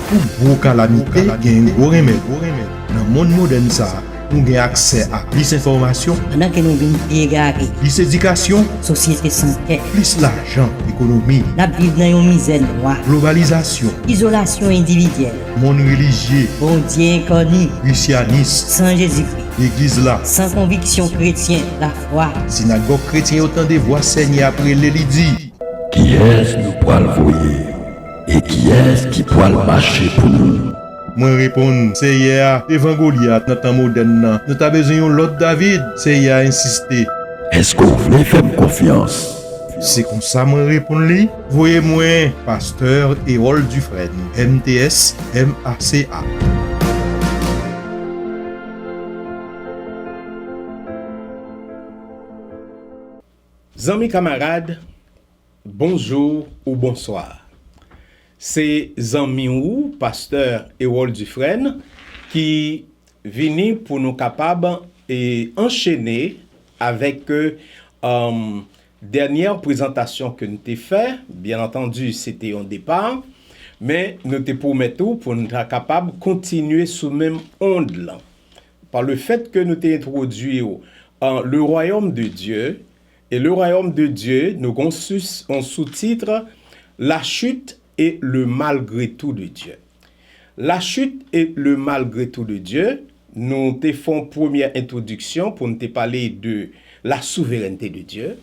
Pour gros calamité, il y a un gros remède. Dans le monde moderne, nous avons accès à plus d'informations, Pendant que nous vivons égarés, plus d'éducation, société sans paix, plus l'argent, économie, nous vivons dans une misère noire, globalisation, isolation individuelle, monde religieux, bon Dieu inconnu, christianisme, sans Jésus-Christ, l'église là, sans conviction chrétienne, la foi. synagogue chrétien autant de voix saignées après l'élidie. Qui est-ce nous poil voyer? Et qui est-ce qui poil marcher pour nous? Moi répondre, c'est hier, devant Goliath, dans le temps moderne, nous avons besoin de l'autre David, c'est hier insisté. Est-ce qu'on voulait faire confiance? C'est comme ça moi répondre lui. Voyez-moi, pasteur Harold Dufresne, MTS, MACA. Amis camarades, bonjour ou bonsoir. C'est Zami ou pasteur Harold Dufresne qui vient pour nous capables et enchaîner avec dernière présentation que nous t'ai fait. Bien entendu, c'était un départ, mais nous te promettons pour nous être capables de continuer sous même onde là. Par le fait que nous t'ai introduit le royaume de Dieu. Et le royaume de Dieu, nous avons un sous-titre La chute et le malgré tout de Dieu. La chute et le malgré tout de Dieu, nous te faisons première introduction pour nous te parler de la souveraineté de Dieu.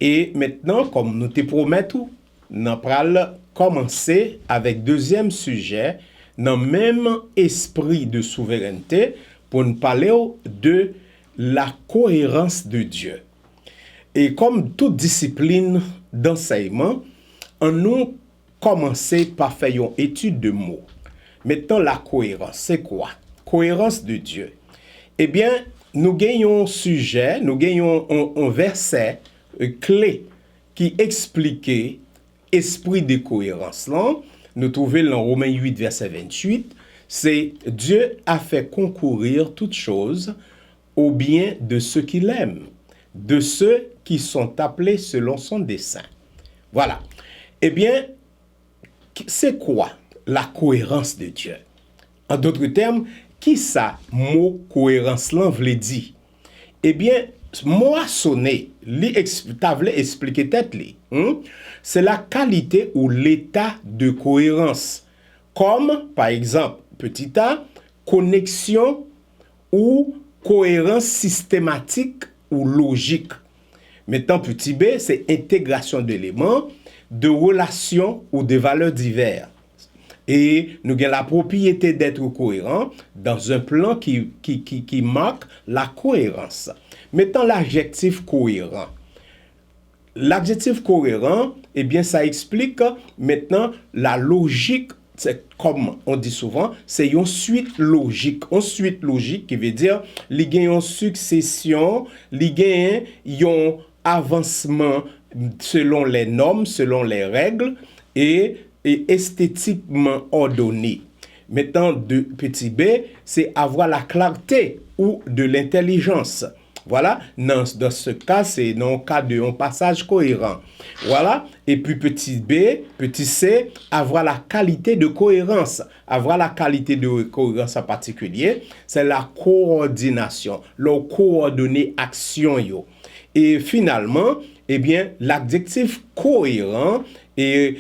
Et maintenant, comme nous te promettons, nous allons commencer avec deuxième sujet, dans le même esprit de souveraineté, pour nous parler de la cohérence de Dieu. Et comme toute discipline d'enseignement, on nous commencer par faire une étude de mots. Maintenant, la cohérence, c'est quoi? Cohérence de Dieu. Eh bien, nous gagnons un sujet, nous gagnons un verset clé qui explique esprit de cohérence. Là, nous trouvons dans Romains 8, verset 28, c'est Dieu a fait concourir toutes choses au bien de ceux qu'il aime, de ceux qui sont appelés selon son dessein. Voilà. Eh bien, c'est quoi la cohérence de Dieu? En d'autres termes, qui ça mot cohérence là veut dire? Eh bien, moissonner, t'as voulu expliquer tête c'est la qualité ou l'état de cohérence. Comme, par exemple, petit a, connexion ou cohérence systématique ou logique. Maintenant, petit b, c'est intégration d'éléments, de relations ou de valeurs diverses. Et nous avons la propriété d'être cohérent dans un plan qui marque la cohérence. Maintenant, l'adjectif cohérent. L'adjectif cohérent, eh bien, ça explique maintenant la logique. C'est comme on dit souvent, c'est une suite logique. Une suite logique qui veut dire il y a une succession, il y a un avancement selon les normes, selon les règles et esthétiquement ordonné. Maintenant, de petit b, c'est avoir la clarté ou de l'intelligence. Voilà, dans ce cas, c'est dans le cas d'un passage cohérent. Voilà, et puis petit b, petit c, avoir la qualité de cohérence. Avoir la qualité de cohérence en particulier, c'est la coordination, le coordonner action yo. Et finalement, eh bien, l'adjectif cohérent et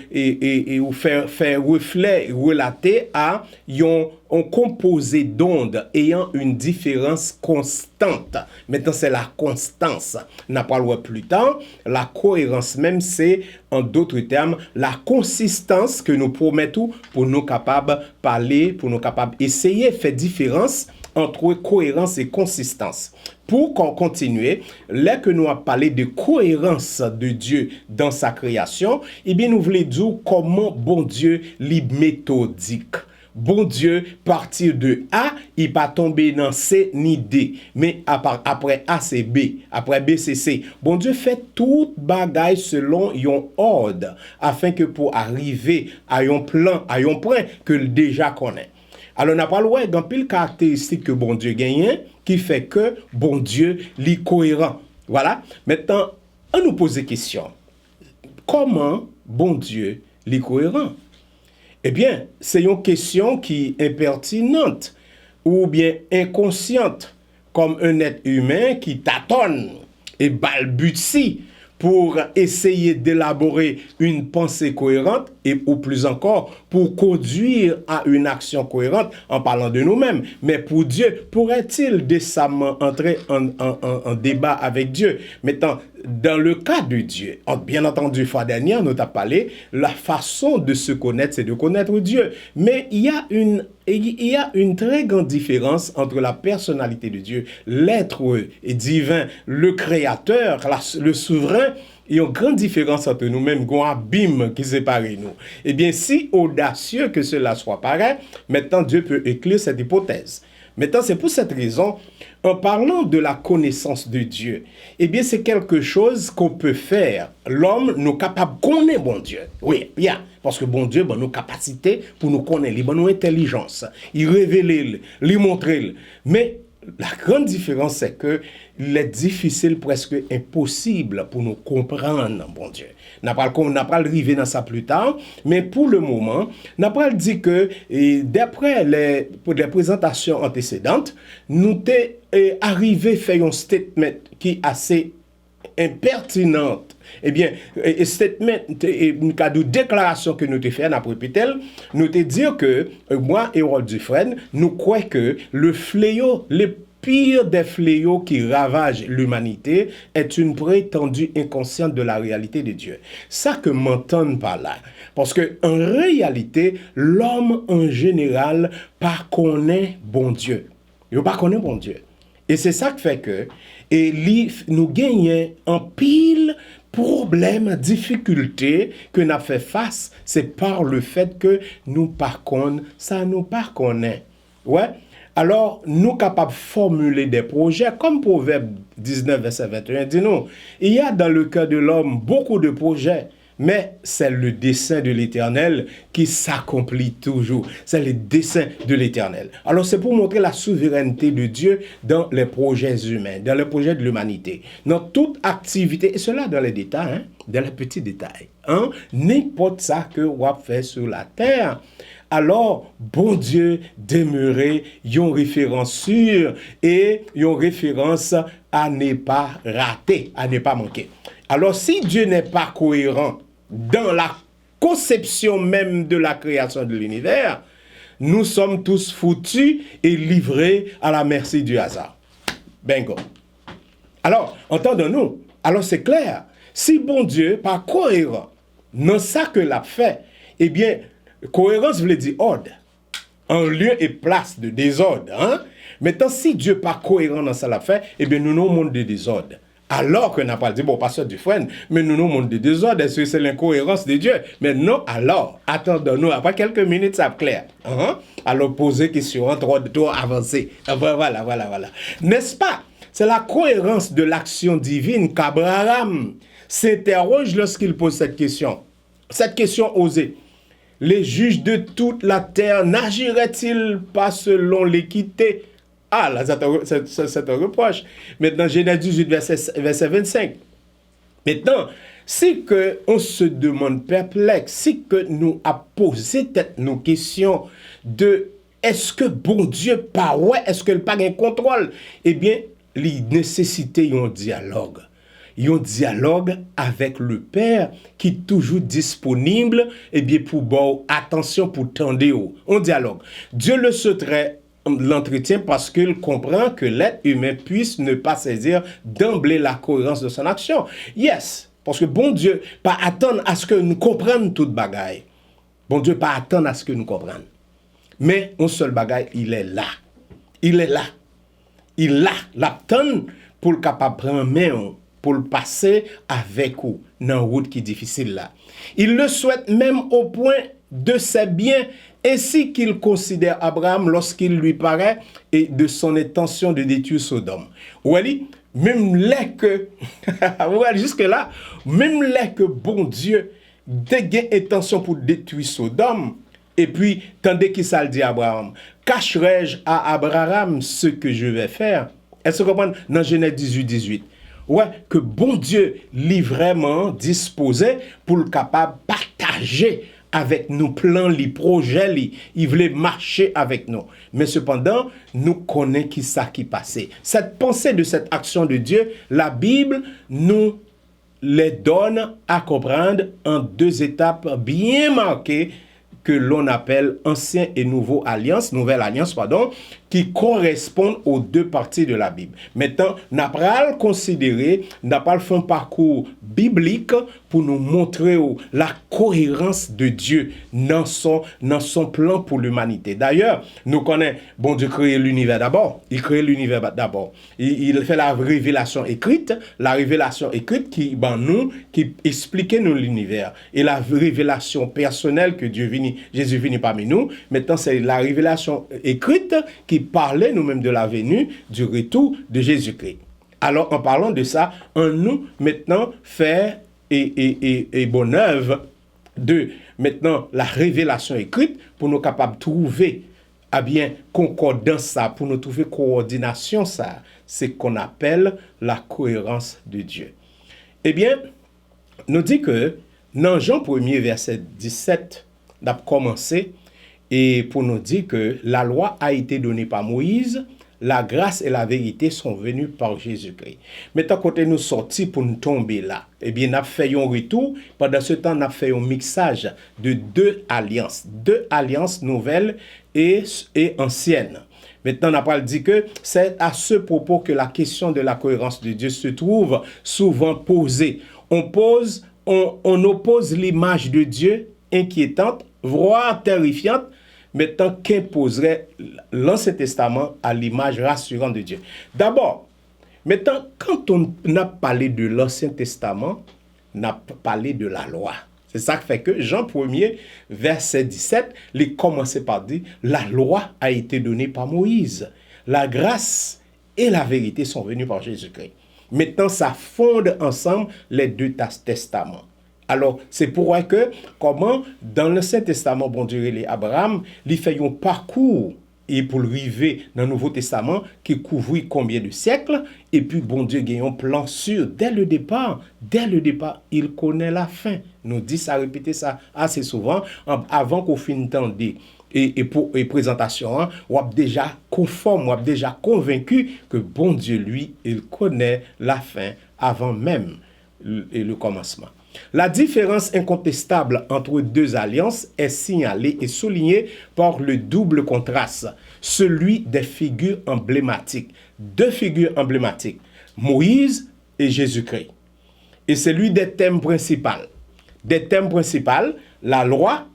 faire reflet relaté à un composé d'ondes ayant une différence constante. Maintenant, c'est la constance. N'a pas le plus tard. La cohérence même, c'est, en d'autres termes, la consistance que nous promettons pour nous capables parler, pour nous capables essayer de faire différence entre cohérence et consistance. Pour continuer, là que nous avons parlé de cohérence de Dieu dans sa création, eh bien nous voulons dire comment bon Dieu est méthodique. Bon Dieu, partir de A, il pas tomber dans C ni D, mais après A c'est B, après B c'est C. Bon Dieu fait tout bagaille selon un ordre, afin que pour arriver à un plan, à un point que déjà connaît. Alors, on n'a pas le droit d'un pile caractéristique que bon Dieu gagne, qui fait que bon Dieu est cohérent. Voilà. Maintenant, on nous pose des questions. Comment bon Dieu est cohérent? Eh bien, c'est une question qui est pertinente ou bien inconsciente, comme un être humain qui tâtonne et balbutie pour essayer d'élaborer une pensée cohérente et ou plus encore pour conduire à une action cohérente en parlant de nous-mêmes. Mais pour Dieu, pourrait-il décemment entrer en débat avec Dieu? Maintenant, dans le cas de Dieu, bien entendu, fois dernière, nous avons parlé, la façon de se connaître, c'est de connaître Dieu. Mais il y a une très grande différence entre la personnalité de Dieu, l'être divin, le créateur, le souverain. Il y a une grande différence entre nous-mêmes, un abîme qui sépare nous. Eh bien, si audacieux que cela soit pareil, maintenant Dieu peut éclairer cette hypothèse. Maintenant, c'est pour cette raison, en parlant de la connaissance de Dieu, eh bien, c'est quelque chose qu'on peut faire. L'homme, nous capable de connaître bon Dieu. Oui, bien. Parce que bon Dieu, nos capacités pour nous connaître, nos intelligence, il révèle, il montre. Mais la grande différence, c'est que il est difficile, presque impossible pour nous comprendre, bon Dieu. On n'a pas arrivé dans ça plus tard, mais pour le moment, on n'a pas dit que, d'après les présentations antécédentes, nous sommes arrivé à faire un statement qui est assez impertinent. Eh bien, statement, une cas de déclaration que nous avons fait dans Prépitel, nous te dire que moi et Harold Dufresne, nous croyons que le fléau, le pire des fléaux qui ravagent l'humanité est une prétendue inconsciente de la réalité de Dieu. Ça que m'entendent par là. Parce que en réalité, l'homme en général pas connaît bon Dieu. Il pas connaît bon Dieu. Et c'est ça qui fait que nous gagnons en pile problème, difficulté que nous avons fait face, c'est par le fait que nous par contre, ça nous pas connaît. Ouais. Alors, nous capables de formuler des projets, comme Proverbe 19, verset 21 dit nous, il y a dans le cœur de l'homme beaucoup de projets, mais c'est le dessein de l'Éternel qui s'accomplit toujours. C'est le dessein de l'Éternel. Alors, c'est pour montrer la souveraineté de Dieu dans les projets humains, dans les projets de l'humanité, dans toute activité, et cela dans les détails, dans les petits détails. N'importe ça que on fait sur la terre. Alors, bon Dieu demeurer une référence sûre et une référence à ne pas rater, à ne pas manquer. Alors, si Dieu n'est pas cohérent dans la conception même de la création de l'univers, nous sommes tous foutus et livrés à la merci du hasard. Bingo. Alors, entendons-nous. Alors, c'est clair. Si bon Dieu, pas cohérent, dans ça que l'a fait, eh bien, cohérence veut dire ordre. En lieu et place de désordre. Maintenant, si Dieu n'est pas cohérent dans ça l'a fait, eh bien, nous nous monde de désordre. Alors que n'a pas dit, bon, pasteur Dufresne, mais nous nous monde de désordre, est-ce que c'est l'incohérence de Dieu? Mais non, alors, attendons-nous, après quelques minutes, ça va clair. Alors, poser question, trop avancer. Voilà. N'est-ce pas? C'est la cohérence de l'action divine qu'Abraham s'interroge lorsqu'il pose cette question. Cette question osée. Les juges de toute la terre n'agiraient-ils pas selon l'équité? Ah, là, c'est un reproche. Maintenant, Genèse 18, verset 25. Maintenant, si que on se demande perplexe, si que nous a posé nos questions de est-ce que bon Dieu pas ouais, est-ce que le pas un contrôle? Eh bien, il nécessitait un dialogue. Un dialogue avec le Père qui est toujours disponible et bien pour bon attention pour tendre un dialogue. Dieu le souhaiterait l'entretien parce qu'il comprend que l'être humain puisse ne pas saisir d'emblée la cohérence de son action. Yes, parce que bon Dieu pas attendre à ce que nous comprenions toute bagaille. Bon Dieu pas attendre à ce que nous comprenions. Mais un seul bagaille, il est là. Il est là. Il l'a l'attend pour le capable prendre main pour le passer avec vous dans une route qui est difficile là. Il le souhaite même au point de ses biens, ainsi qu'il considère Abraham lorsqu'il lui paraît et de son intention de détruire Sodome. Oui, même là que, jusque là, même là que bon Dieu dégaine intention pour détruire Sodome, et puis, tandis qu'il s'est dit à Abraham, cacherai-je à Abraham ce que je vais faire? Est-ce que vous comprenez dans Genèse 18. Ouais, que bon Dieu l'est vraiment disposé pour le capable de partager avec nous, plan, les projets, il voulait marcher avec nous. Mais cependant, nous connaissons qui ça qui passait. Cette pensée de cette action de Dieu, la Bible nous les donne à comprendre en 2 étapes bien marquées que l'on appelle Ancien et Nouveau Alliance, Nouvelle Alliance, pardon, qui correspondent aux 2 parties de la Bible. Maintenant, n'a pas considérer, n'a pas fait un parcours biblique pour nous montrer la cohérence de Dieu dans son plan pour l'humanité. D'ailleurs, nous connaissons, bon Dieu crée l'univers d'abord. Il crée l'univers d'abord. Il fait la révélation écrite qui, qui expliquait nous l'univers. Et la révélation personnelle que Jésus venu parmi nous. Maintenant, c'est la révélation écrite qui parlait nous-mêmes de la venue, du retour de Jésus-Christ. Alors, en parlant de ça, on nous, maintenant, faire et bonne œuvre de, maintenant, la révélation écrite pour nous capables de trouver, concordance ça, pour nous trouver coordination ça, c'est qu'on appelle la cohérence de Dieu. Eh bien, nous dit que, dans Jean 1er, verset 17, on a commencé, et pour nous dire que la loi a été donnée par Moïse, la grâce et la vérité sont venues par Jésus-Christ. Maintenant, quand nous sortis pour nous tomber là, eh bien, nous avons fait un retour. Pendant ce temps, nous avons fait un mixage de 2 alliances nouvelles et anciennes. Maintenant, on n'a pas dit que c'est à ce propos que la question de la cohérence de Dieu se trouve souvent posée. On oppose l'image de Dieu inquiétante, voire terrifiante, maintenant qu'imposerait l'Ancien Testament à l'image rassurante de Dieu. D'abord, maintenant, quand on a parlé de l'Ancien Testament, on a parlé de la loi. C'est ça qui fait que Jean 1er, verset 17, il commençait par dire, la loi a été donnée par Moïse. La grâce et la vérité sont venues par Jésus-Christ. Maintenant, ça fonde ensemble les 2 testaments. Alors, c'est pourquoi que, comment, dans l'Ancien Testament, bon Dieu, les Abraham, il fait un parcours, et pour le arriver dans le Nouveau Testament, qui couvre combien de siècles, et puis, bon Dieu, il y a un plan sûr, dès le départ, il connaît la fin. Nous dit ça, répéter ça assez souvent, avant qu'on finisse d'entendre et présentation, on a déjà conforme, on a déjà convaincu que bon Dieu, lui, il connaît la fin avant même le commencement. La différence incontestable entre 2 alliances est signalée et soulignée par le double contraste, celui des figures emblématiques. 2 figures emblématiques, Moïse et Jésus-Christ. Et celui des thèmes principaux. Des thèmes principaux, la loi,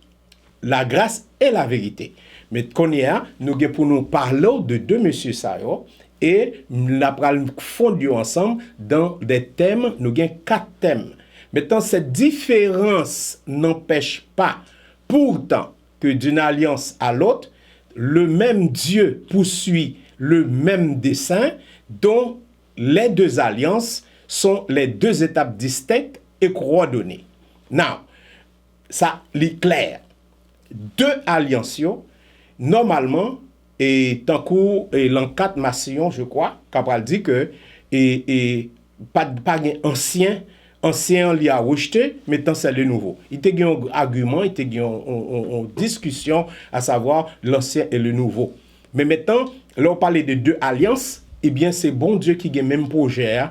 la grâce et la vérité. Mais qu'on y a, nous pour nous parler de 2 messieurs Sayo, et nous avons fondu ensemble dans des thèmes, nous avons 4 thèmes. Maintenant, cette différence n'empêche pas, pourtant, que d'une alliance à l'autre, le même Dieu poursuit le même dessein, dont les 2 alliances sont les 2 étapes distinctes et coordonnées. Now, ça est clair. 2 alliances, normalement, et tant que l'an 4 Massillon, je crois, Capral dit que pas ancien, il a rejeté, maintenant c'est le nouveau. Il y a un argument, il y a une discussion, à savoir l'ancien et le nouveau. Mais maintenant, là on parle de 2 alliances, eh bien c'est bon Dieu qui a le même projet,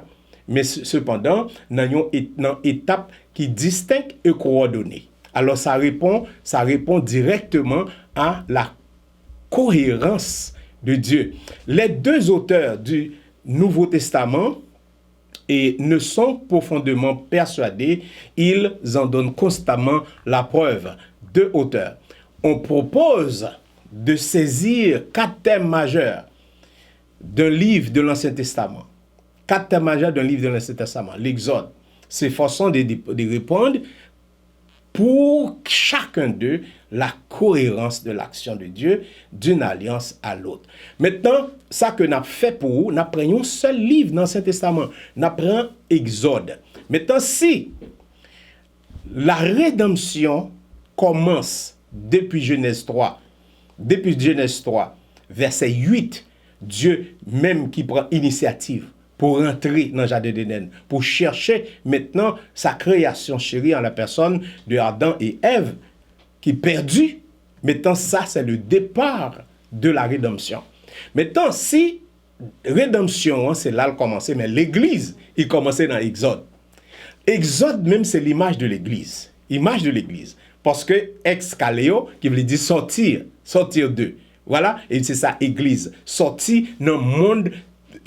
mais cependant, dans une étape qui est distincte et coordonnée. Alors ça répond directement à la cohérence de Dieu. Les 2 auteurs du Nouveau Testament et ne sont profondément persuadés, ils en donnent constamment la preuve. 2 auteurs. On propose de saisir 4 thèmes majeurs d'un livre de l'Ancien Testament. 4 thèmes majeurs d'un livre de l'Ancien Testament. L'Exode. S'efforçons de répondre pour chacun d'eux la cohérence de l'action de Dieu d'une alliance à l'autre. Maintenant, ça que nous avons fait pour vous, nous avons un seul livre dans l'Ancien Testament. Nous avons Exode. Maintenant, si la rédemption commence depuis Genèse 3, verset 8, Dieu même qui prend initiative pour entrer dans le jardin d'Éden, pour chercher maintenant sa création chérie en la personne de Adam et Ève, qui est perdu. Maintenant, ça, c'est le départ de la rédemption. Maintenant, si rédemption, hein, c'est là le commencer, mais l'Église, il commençait dans Exode. Exode, même, c'est l'image de l'Église. Image de l'Église. Parce que excaléo, qui veut dire sortir, sortir d'eux. Voilà, et c'est ça, Église. Sortir dans le monde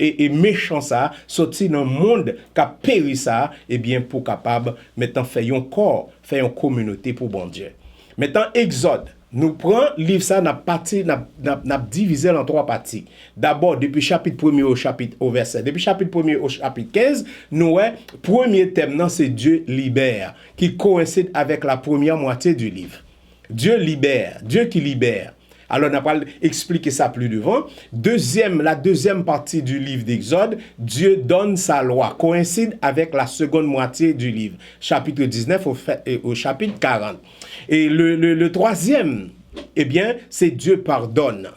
et méchant ça, sortir dans le monde qui a péri ça, et bien pour capable, maintenant, faire un corps, faire une communauté pour bon Dieu. Maintenant, Exode. Nous prenons le livre ça, n'a divisé en 3 parties. D'abord, depuis chapitre 1er au verset. Depuis chapitre 1er au chapitre 15, nous avons premier thème, c'est Dieu libère, qui coïncide avec la première moitié du livre. Dieu libère, Dieu qui libère. Alors, on n'a pas expliqué ça plus devant. La deuxième partie du livre d'Exode, Dieu donne sa loi, coïncide avec la seconde moitié du livre, chapitre 19 au chapitre 40. Et le troisième, eh bien, c'est Dieu pardonne.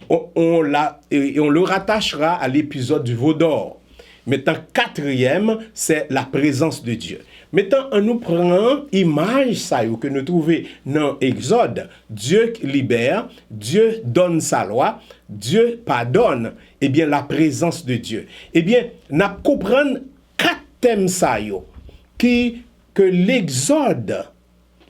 On le rattachera à l'épisode du veau d'or. Maintenant, quatrième, c'est la présence de Dieu. Maintenant, on nous prend image ça que nous trouvons dans Exode. Dieu libère, Dieu donne sa loi, Dieu pardonne. Eh bien, la présence de Dieu. Eh bien, nous comprenons 4 thèmes ça que l'Exode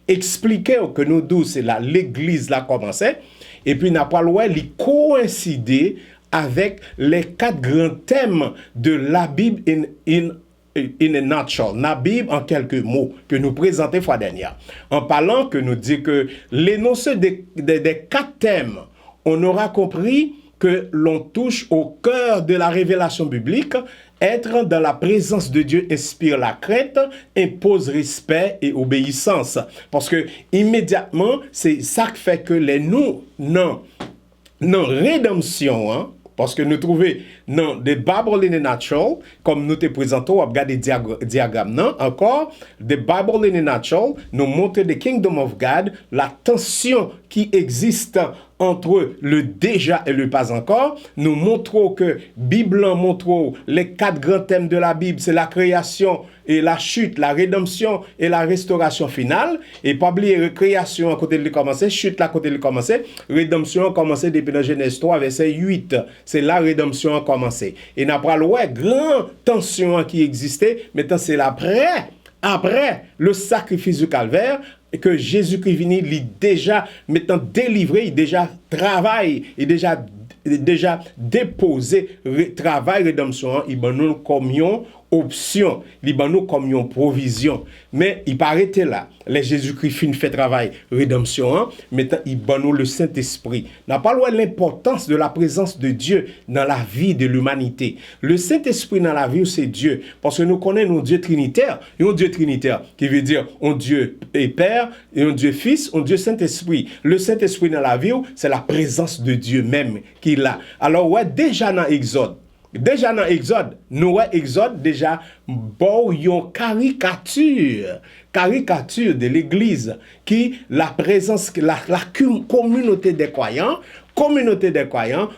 expliquait que nous deux, c'est là l'Église là commençait. Et puis, n'a pas loin, il coïncidait avec les 4 grands thèmes de la Bible in a nutshell, la Bible en quelques mots que nous présentons fois dernière. En parlant que nous dit que l'énoncé des 4 thèmes, on aura compris que l'on touche au cœur de la révélation biblique. Être dans la présence de Dieu inspire la crainte, impose respect et obéissance. Parce que immédiatement, c'est ça qui fait que non rédemption, hein, parce que nous trouvons dans the Bible in a nutshell, comme nous te présentons, on va regarder diagramme, non, encore, the Bible in a nutshell, nous montre the kingdom of God, la tension qui existe entre le déjà et le pas encore. Nous montrons que Bible montre les 4 grands thèmes de la Bible, c'est la création et la chute, la rédemption et la restauration finale. Et pas oublier création à côté de commencer, chute à côté de commencer, rédemption a commencé depuis la Genèse 3 verset 8. C'est la rédemption a commencé. Et n'après ouais, grande tension qui existait, maintenant c'est après le sacrifice du calvaire, que Jésus-Christ venu, il déjà maintenant délivré, il déjà travaille, il déjà déposé travail rédemption, il va nous communion option, il va nous communion provision. Mais il paraît là, les Jésus-Christ fait travail rédemption, maintenant il va nous le Saint-Esprit. N'a pas loin l'importance de la présence de Dieu dans la vie de l'humanité. Le Saint-Esprit dans la vie, c'est Dieu, parce que nous connaissons un Dieu trinitaire, un Dieu trinitaire qui veut dire un Dieu et Père, et un Dieu Fils, un Dieu Saint-Esprit. Le Saint-Esprit dans la vie, c'est la présence de Dieu même qui l'a. Alors ouais, déjà dans Exode, nous avons Exode déjà bon une caricature de l'Église qui la présence la communauté des croyants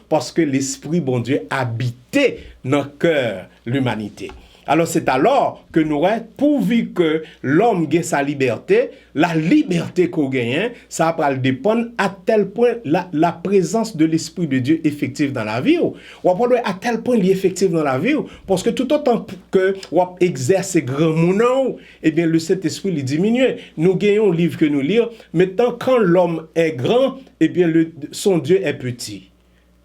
parce que l'Esprit bon Dieu habitait dans le cœur l'humanité. Alors c'est alors que nous avons pourvu que l'homme gagne sa liberté, la liberté qu'on gagne, ça va dépendre à tel point la présence de l'Esprit de Dieu effective dans la vie. Ou à tel point il est effectif dans la vie. Parce que tout autant que on exerce grand mounons, eh bien le Saint-Esprit il diminue. Nous gagnons un livre que nous lisons. Maintenant quand l'homme est grand, eh bien son Dieu est petit.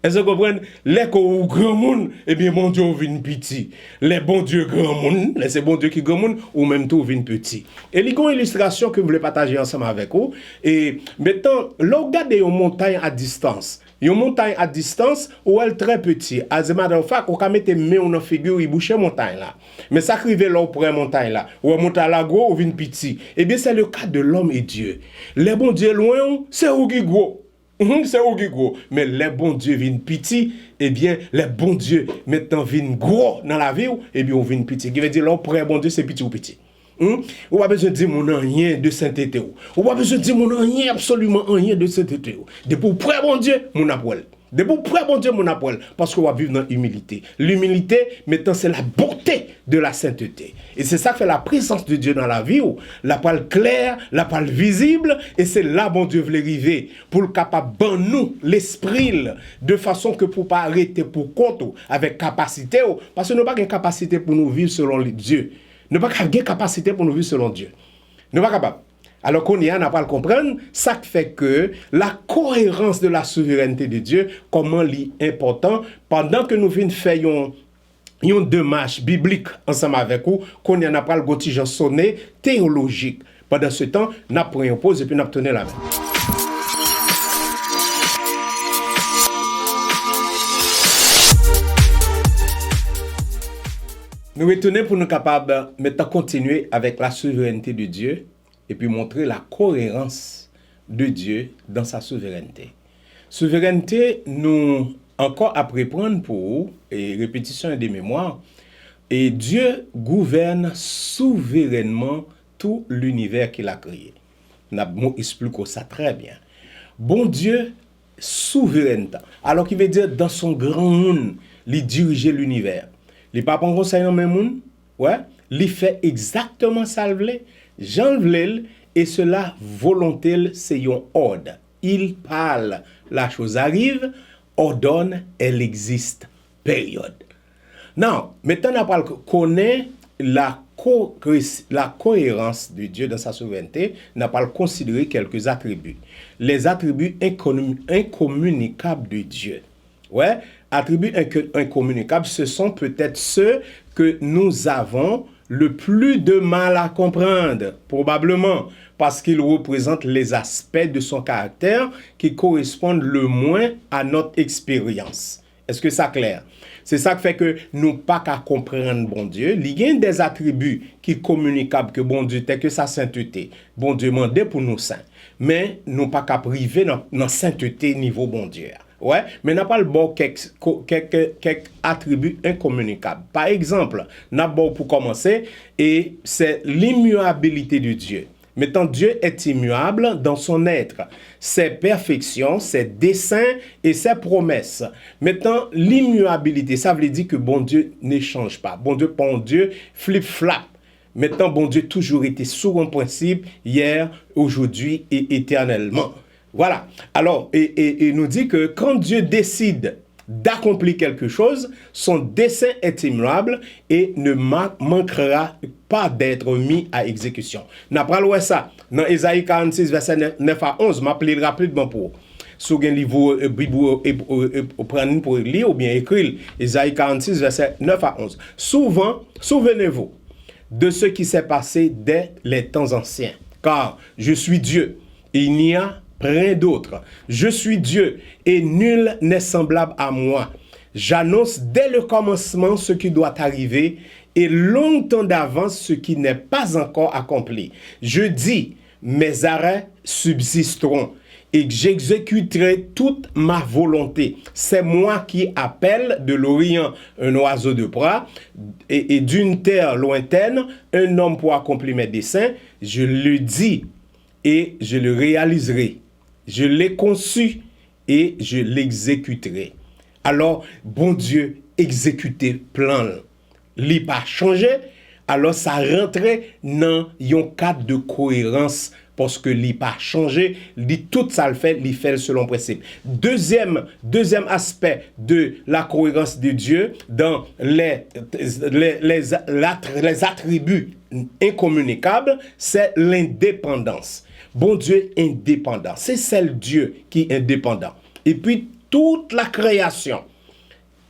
Est-ce que vous comprenez? Les grand monde, eh bien, mon Dieu vient petit. Les bons dieux grand monde, c'est bon Dieu qui grand monde, ou même tout vient petit. Et il y a une illustration que je voulais partager ensemble avec vous. Et maintenant, là, regardez une montagne à distance. Une montagne à distance où elle est très petite. As a matter of fact, on peut mettre main dans la figure et boucher montagne là. Mais ça arrive là pour une montagne là. Ou une montagne là gros ou vient petit. Eh bien, c'est le cas de l'homme et Dieu. Les bons dieux loin, c'est où qui gros. C'est où qui gros. Mais les bons dieux viennent petits, eh bien, les bons dieux maintenant viennent gros dans la vie, eh bien, on vient petit. Qui veut dire, là, pour un bon Dieu, c'est petit ou petit. Ou pas besoin de dire mon rien de sainteté. Ou pas besoin de dire mon rien, absolument rien de sainteté. De pour un bon Dieu, mon apôle. De bon près, bon Dieu, mon appel, parce qu'on va vivre dans l'humilité. L'humilité, maintenant, c'est la beauté de la sainteté. Et c'est ça que fait la présence de Dieu dans la vie, où la parole claire, la parole visible, et c'est là, bon Dieu, veut arriver, pour le capable, ban nous, l'esprit, de façon que pour pas arrêter pour compte, avec capacité, parce que nous n'avons pas de capacité pour nous vivre selon Dieu. Nous n'avons pas de capacité pour nous vivre selon Dieu. Nous n'avons pas capable. Alors qu'on n'a pas à le comprendre, ça fait que la cohérence de la souveraineté de Dieu, comment est important, pendant que nous venons faire une démarche biblique ensemble avec vous, qu'on n'a pas le gotigeant sonné théologique. Pendant ce temps, nous prenons une pause et puis nous tenons la main. Nous retournons pour nous capables maintenant continuer avec la souveraineté de Dieu et puis montrer la cohérence de Dieu dans sa souveraineté. Souveraineté, nous encore à prendre pour et répétition des mémoires. Et Dieu gouverne souverainement tout l'univers qu'il a créé. Nous expliquons ça très bien. Bon Dieu, souveraineté. Alors qu'il veut dire dans son grand monde, il dirige l'univers. Les papes en conseil dans le même monde, ouais, il fait exactement ça le voulait. Jean voulait, et cela volonté, c'est un ordre. Il parle, la chose arrive, ordonne, elle existe. Période. Non, maintenant on parle connaît la cohérence de Dieu dans sa souveraineté, n'a pas considéré quelques attributs. Les attributs incommunicables de Dieu. Ouais, attributs incommunicables, ce sont peut-être ceux que nous avons le plus de mal à comprendre, probablement, parce qu'ils représentent les aspects de son caractère qui correspondent le moins à notre expérience. Est-ce que ça clair? C'est ça qui fait que nous pas qu'à comprendre bon Dieu. Il y a des attributs qui communicables que bon Dieu tel que sa sainteté. Bon Dieu mandé pour nous saints. Mais nous pas qu'à priver dans sainteté niveau bon Dieu. Ouais, mais n'a pas le bon quelques attributs incommunicables. Par exemple, n'a bon pour commencer et c'est l'immuabilité de Dieu. Maintenant, Dieu est immuable dans son être, ses perfections, ses desseins et ses promesses. Maintenant, l'immuabilité, ça veut dire que bon Dieu ne change pas. Bon Dieu flip-flap. Maintenant, bon Dieu toujours été sur un principe, hier, aujourd'hui et éternellement. Voilà. Alors, et nous dit que quand Dieu décide d'accomplir quelque chose, son dessein est immuable et ne manquera pas d'être mis à exécution. N'a pas lu ça dans Ésaïe 46 verset 9 à 11, m'appeler rapidement pour si vous avez un livre Bible pour lire ou bien écrire Ésaïe 46 verset 9 à 11. Souvent, souvenez-vous de ce qui s'est passé dès les temps anciens, car je suis Dieu, il n'y a rien d'autre. Je suis Dieu et nul n'est semblable à moi. J'annonce dès le commencement ce qui doit arriver et longtemps d'avance ce qui n'est pas encore accompli. Je dis, mes arrêts subsisteront et j'exécuterai toute ma volonté. C'est moi qui appelle de l'Orient un oiseau de proie et d'une terre lointaine un homme pour accomplir mes desseins. Je le dis et je le réaliserai. Je l'ai conçu et je l'exécuterai. Alors, bon Dieu, exécuter plan. Li pas changé, alors ça rentrait dans un cadre de cohérence parce que li pas changé, li tout ça le fait selon principe. Deuxième aspect de la cohérence de Dieu dans les attributs incommunicables, c'est l'indépendance. Bon Dieu indépendant. C'est celle Dieu qui est indépendant. Et puis, toute la création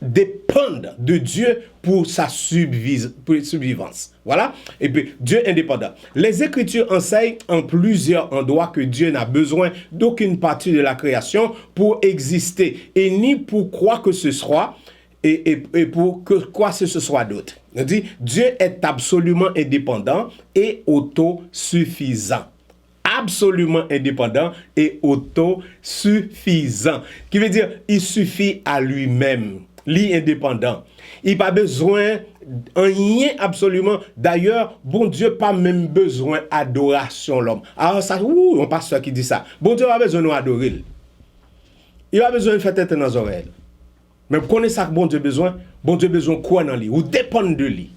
dépend de Dieu pour sa subsistance. Voilà. Et puis, Dieu indépendant. Les Écritures enseignent en plusieurs endroits que Dieu n'a besoin d'aucune partie de la création pour exister et ni pour quoi que ce soit et pour que quoi que ce soit d'autre. On dit, Dieu est absolument indépendant et autosuffisant. Absolument indépendant et autosuffisant. Qui veut dire, il suffit à lui-même. L'indépendant. Il n'a pas besoin rien absolument. D'ailleurs, bon Dieu pas même besoin d'adoration l'homme. Alors ça, on pasteur qui dit ça. Bon Dieu a besoin d'adorer. Il a besoin de faire tête dans les oreilles. Mais vous connaissez ça que bon Dieu besoin quoi dans lui, ou dépend de lui.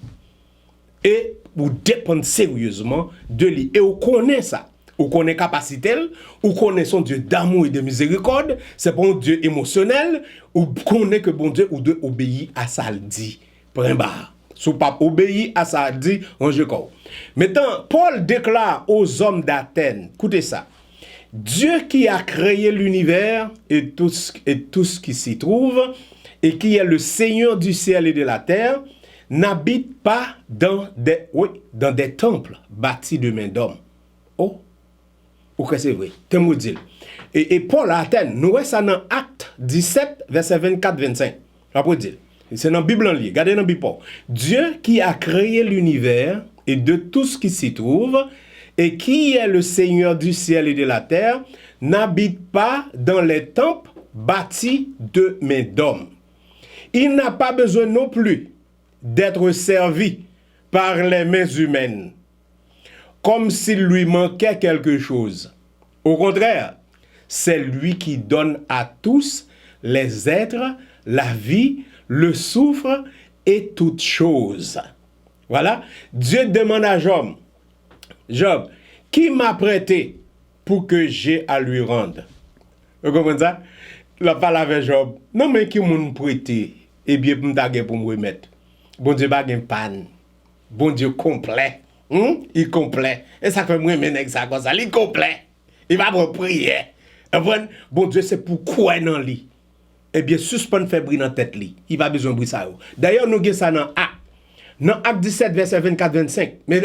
Et vous dépend sérieusement de lui. Et vous connaissez ça. Vous connaissez capacité, vous connaissez son Dieu d'amour et de miséricorde, c'est pas un Dieu émotionnel, vous connaissez que bon Dieu ou de obéir à ça le dit. Point barre. Si vous pas obéir à ça le dit, on je corps. Maintenant, Paul déclare aux hommes d'Athènes, écoutez ça. Dieu qui a créé l'univers et tout ce qui s'y trouve, et qui est le Seigneur du ciel et de la terre, n'habite pas dans des temples bâtis de main d'homme. Oh, ok, c'est vrai. Et Paul à Athènes, nous voyons ça dans Acte 17, verset 24-25. Après dire, c'est dans la Bible en ligne. Regardez dans la Bible. Dieu qui a créé l'univers et de tout ce qui s'y trouve, et qui est le Seigneur du ciel et de la terre, n'habite pas dans les temples bâtis de main d'homme. Il n'a pas besoin non plus d'être servi par les mains humaines, comme s'il lui manquait quelque chose. Au contraire, c'est lui qui donne à tous les êtres la vie, le souffle et toutes choses. Voilà. Dieu demande à Job, Job, qui m'a prêté pour que j'ai à lui rendre? Vous comprenez ça? La parole avec Job. Non, mais qui m'a prêté? Eh bien, pour me remettre. Bon Dieu, pas de panne. Bon Dieu, complet. Il est complet. Et ça fait moi, mais ça comme ça. Il est complet. Il va me prier. Bon Dieu, c'est pourquoi dans lui. Eh bien, suspend fait briller dans tête lui. Il va besoin de briller ça. D'ailleurs, nous avons ça dans Acte. Dans Acte 17, verset 24-25. Mais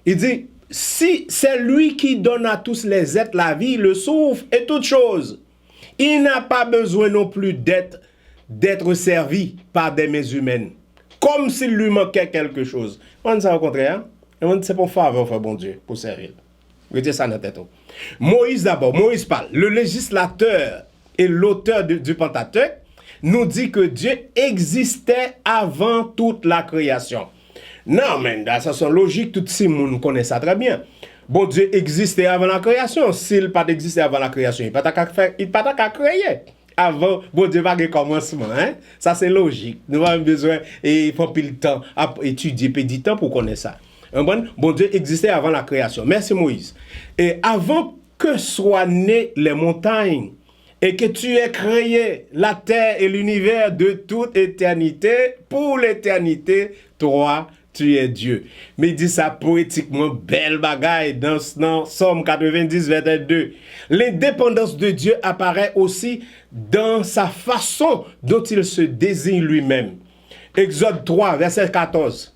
il dit, si c'est lui qui donne à tous les êtres la vie, le souffle et toutes choses, il n'a pas besoin non plus d'être servi par des mains humaines, comme s'il lui manquait quelque chose. On ça au contraire. C'est pour faveur, bon Dieu, pour servir. Mettez ça dans la tête. Moïse d'abord, Moïse parle. Le législateur et l'auteur du Pentateuque nous dit que Dieu existait avant toute la création. Non, mais dans sa son logique, tout le monde connaît ça très bien. Bon Dieu existait avant la création. S'il n'a pas existé avant la création, il n'a pas qu'à créer. Avant, bon Dieu va avoir commencement. Hein? Ça, c'est logique. Nous avons besoin, et il faut plus le temps à étudier, puis du temps pour connaître ça. Bon Dieu existait avant la création. Merci Moïse. Et avant que soient nées les montagnes, et que tu aies créé la terre et l'univers de toute éternité, pour l'éternité, toi, tu es Dieu. Mais il dit ça poétiquement, belle bagaille, dans Somme 90, verset 2. L'indépendance de Dieu apparaît aussi dans sa façon dont il se désigne lui-même. Exode 3, verset 14.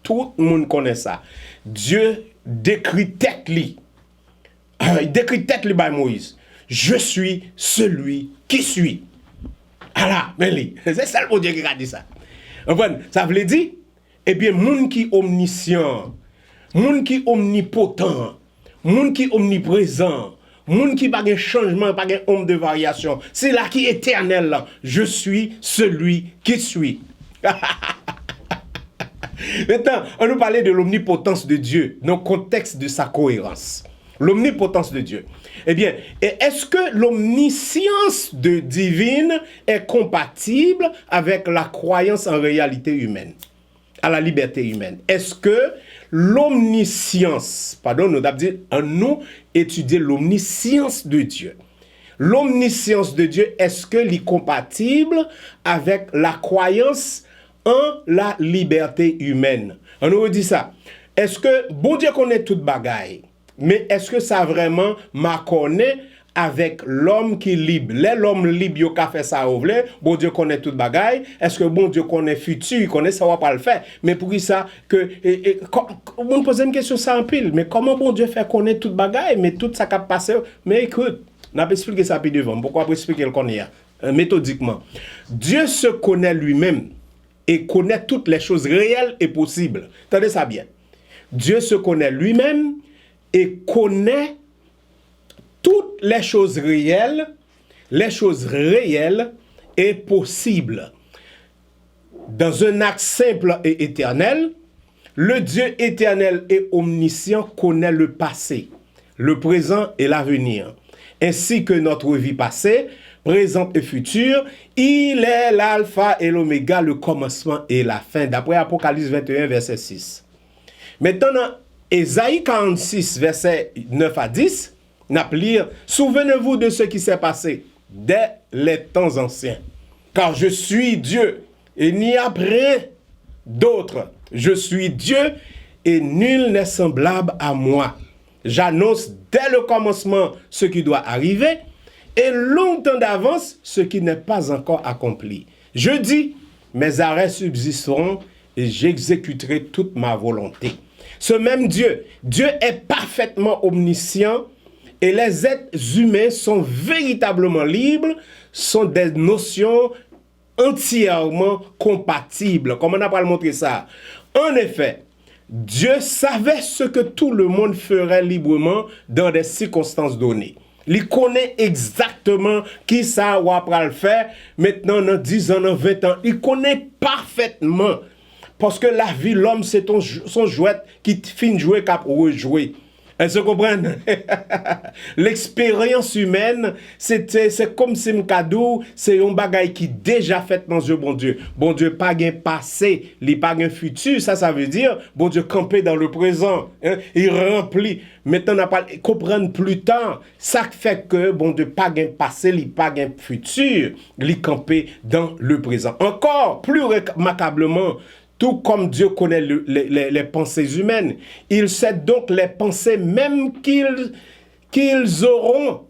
Tout le monde connaît ça. Dieu décrit tête lui. Il décrit tête lui par Moïse. Je suis celui qui suis. Alors, c'est ça le Dieu qui a dit ça. Ça veut dire, eh bien, moun qui omniscient, moun qui omnipotent, moun qui omniprésent, moun qui pas de changement, pas de ombre de variation, c'est là qui est éternel. Là. Je suis celui qui suis. Maintenant, on nous parlait de l'omnipotence de Dieu dans le contexte de sa cohérence. L'omnipotence de Dieu. Eh bien, est-ce que l'omniscience divine est compatible avec la croyance en réalité humaine, à la liberté humaine? Est-ce que l'omniscience, nous avons dit, nous étudier l'omniscience de Dieu. L'omniscience de Dieu, est-ce qu'elle est compatible avec la croyance en la liberté humaine? On nous dit ça. Est-ce que, bon Dieu connaît toute bagaille, mais est-ce que ça vraiment m'a connaît avec l'homme qui est libre? L'homme libre, il a fait ça au vrai. Bon Dieu connaît toute bagaille. Est-ce que bon Dieu connaît futur? Il connaît ça, on va pas le faire. Mais pour ça, on me pose une question ça en pile. Mais comment bon Dieu fait connaître toute bagaille? Mais tout ça qui a passé. Mais écoute, on a pas expliqué ça plus devant. Pourquoi pas expliquer le connaît? Méthodiquement. Dieu se connaît lui-même et connaît toutes les choses réelles et possibles. Attendez ça bien. Dieu se connaît lui-même et connaît toutes les choses réelles et possibles. Dans un acte simple et éternel, le Dieu éternel et omniscient connaît le passé, le présent et l'avenir. ainsi que notre vie passée, présente et future. Il est l'alpha et l'oméga, le commencement et la fin. D'après Apocalypse 21, verset 6. Maintenant, dans Ésaïe 46, verset 9 à 10, nous allons lire « Souvenez-vous de ce qui s'est passé dès les temps anciens. Car je suis Dieu, et il n'y a rien d'autre. Je suis Dieu, et nul n'est semblable à moi. J'annonce dès le commencement ce qui doit arriver, et longtemps d'avance ce qui n'est pas encore accompli. Je dis, mes arrêts subsisteront, et j'exécuterai toute ma volonté. » Ce même Dieu, Dieu est parfaitement omniscient, et les êtres humains sont véritablement libres, sont des notions entièrement compatibles. Comment on a pas montré ça? En effet, Dieu savait ce que tout le monde ferait librement dans des circonstances données. Il connaît exactement qui ça ou après le faire, maintenant dans 10 ans, dans 20 ans. Il connaît parfaitement. Parce que la vie, l'homme, c'est son jouet qui finit de jouer qu'à rejouer. Elles se comprennent? L'expérience humaine, c'est comme si un cadeau, c'est un bagage qui déjà fait dans le bon Dieu. Bon Dieu, pas un passé, il pas un futur. Ça veut dire, bon Dieu, camper dans le présent. Hein? Il remplit. Maintenant, on n'a pas comprendre plus tard. Ça fait que, bon Dieu, pas un passé, il pas un futur. Il camper dans le présent. Encore plus remarquablement, tout comme Dieu connaît les pensées humaines, il sait donc les pensées même qu'ils auront.